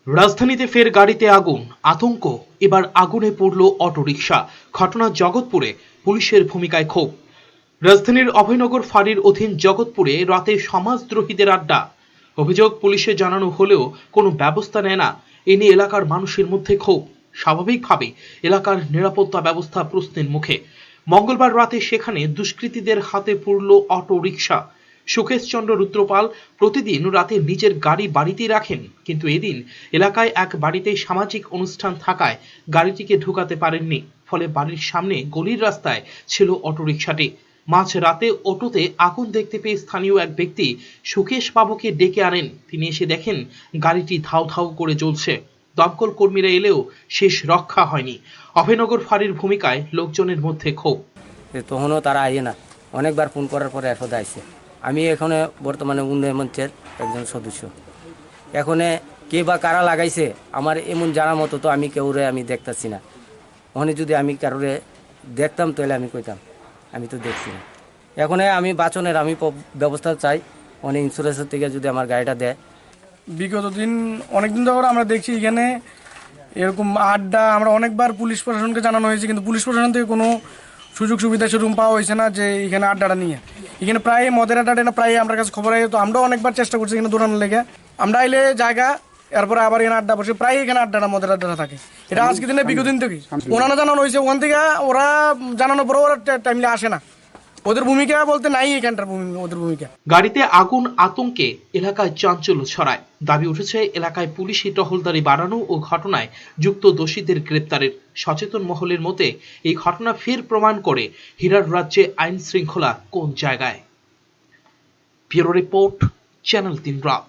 রাজধানীতে ফের গাড়িতে আগুন, আতঙ্ক। এবার আগুনে পড়ল অটোরিকশা। ঘটনা জগৎপুরে, পুলিশের ভূমিকায় ক্ষোভ। রাজধানীর অভয়নগর ফাঁড়ির অধীন জগৎপুরে রাতে সমাজদ্রোহীদের আড্ডা। অভিযোগ পুলিশে জানানো হলেও কোনো ব্যবস্থা নেয় না। এ নিয়ে এলাকার মানুষের মধ্যে ক্ষোভ। স্বাভাবিকভাবেই এলাকার নিরাপত্তা ব্যবস্থা প্রশ্নের মুখে। মঙ্গলবার রাতে সেখানে দুষ্কৃতীদের হাতে পড়ল অটোরিকশা। সুকেশচন্দ্র রুদ্রপাল প্রতিদিন রাতে নিজের গাড়ি বাড়িতেই রাখেন, কিন্তু এদিন এলাকায় এক বাড়িতে সামাজিক অনুষ্ঠান থাকায় গাড়িটিকে ঢুকাতে পারেননি। ফলে বাড়ির সামনে গলির রাস্তায় ছিল অটোরিকশাটি। মাঝ রাতে অটোতে আগুন দেখতে পেয়ে স্থানীয় এক ব্যক্তি সুকেশ বাবুকে ডেকে আনেন। তিনি এসে দেখেন গাড়িটি ধাউ ধাউ করে জ্বলছে। দমকল কর্মীরা এলেও শেষ রক্ষা হয়নি। অভয়নগর ফাঁড়ির ভূমিকায় লোকজনের মধ্যে ক্ষোভ। তখনও তারা আইয়ে না, অনেকবার ফোন করার পরে এরপর আইসে। আমি এখানে বর্তমানে উন্নয়ন মঞ্চের একজন সদস্য। এখানে কে বা কারা লাগাইছে আমার এমন জানার মতো তো আমি কেউরে আমি দেখতেছি না। ওখানে যদি আমি কারোরে দেখতাম তাহলে আমি কইতাম, আমি তো দেখছি না। এখন আমি বাঁচনের আমি ব্যবস্থা চাই, অনেক ইন্স্যুরেন্সের থেকে যদি আমার গাড়িটা দেয়। বিগত দিন অনেকদিন ধরে আমরা দেখছি এখানে এরকম আড্ডা, আমরা অনেকবার পুলিশ প্রশাসনকে জানানো হয়েছে, কিন্তু পুলিশ প্রশাসন থেকে কোনো সুযোগ সুবিধা সেরকম পাওয়া হয়েছে না যে এখানে আড্ডাটা নিয়ে। এখানে প্রায় মদের আড্ডাটা প্রায় আমার কাছে খবর হয়, তো আমরাও অনেকবার চেষ্টা করছি এখানে দৌড়ানোর লেগে। আমরা আইলে জায়গা এরপরে আবার এখানে আড্ডা বসে, প্রায় এখানে আড্ডাটা মদের আড্ডাটা থাকে। এটা আজকে দিনে বিগত দিন থেকে ওনারা জানানো হয়েছে, ওখান থেকে ওরা জানানোর পরে ওরা টাইমলি আসে না। ওদের ভূমিকা বলতে নাই এখানটার ওদের ভূমিকা। গাড়িতে আগুন, আতঙ্কে এলাকায় চাঞ্চল্য ছড়ায়। দাবি উঠেছে এলাকায় পুলিশি টহলদারি বাড়ানো ও ঘটনায় যুক্ত দোষীদের গ্রেপ্তারের। সচেতন মহলের মতে এই ঘটনা ফের প্রমাণ করে হীরার রাজ্যে আইন শৃঙ্খলা কোন জায়গায়। ব্যুরো রিপোর্ট, চ্যানেল 3 রাত।